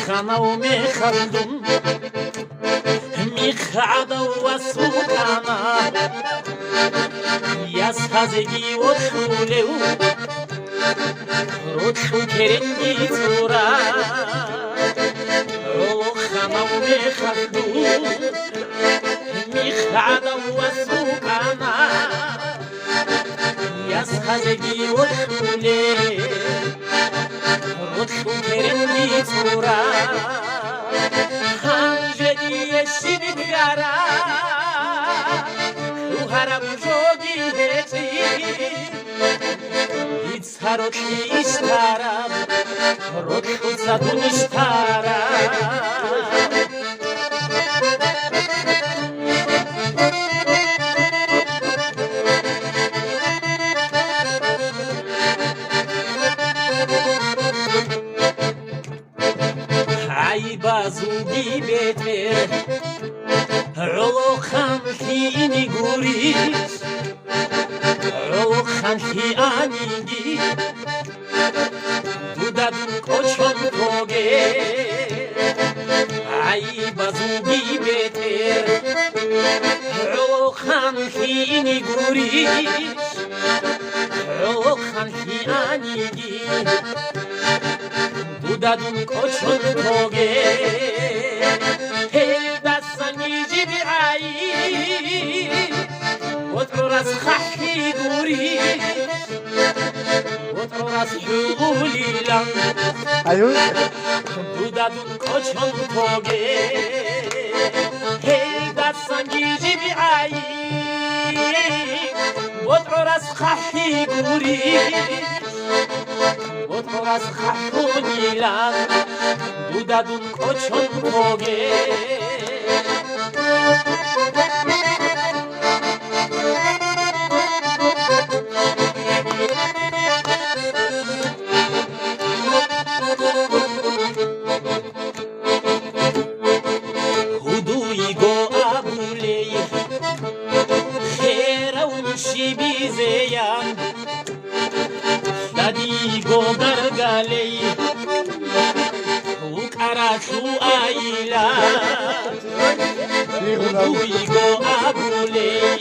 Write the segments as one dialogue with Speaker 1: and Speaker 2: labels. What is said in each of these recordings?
Speaker 1: خنا ومخلدم مخعدا وسوقانا يسهزجي وشولو روتشو كرنجي تورا خنا ومخلدم مخعدا وسوقانا يسهزجي وشولو روتشو كرنجي تورا هنجدي الشبكارا وهرب جوجي هتي يتسهرت اشتارا روتشو صدون اشتارا بازوگی بهتر علو خمخینی گوریش علو خمخی آنیگی دودادون کچون توگه ای بازوگی بهتر علو خمخینی گوریش علو خمخی آنیگی دادون کوچون توگه هل دستانی جیبی عایی وطرو راس خحی دوری وطرو راس حقولی لن دادون کوچون توگه هل دستانی جیبی عایی وطرو راس خحی دوری وطرو راس خحونی لن دودادون کوچون توگه هدوی گو آبولی خیرون شیبی زیان دادی گو گرگالی وكراشو آيلا ويغو أبولي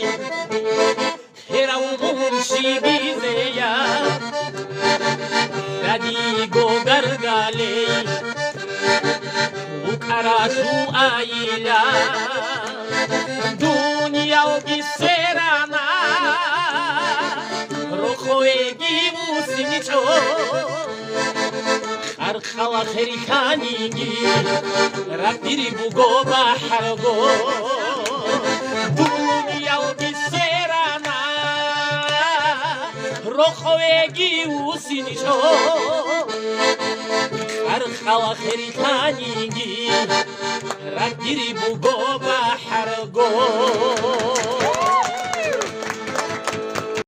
Speaker 1: هراو منشي بيزيا داديغو غرغالي وكراشو آيلا دنيا وبسيرانا روخويجي موسينيشو خلا خيري خانيجي راتيري بوغو بحرغو دنيا وبسيرانا روخويجي وسينيشو خلا خيري خانيجي راتيري بوغو بحرغو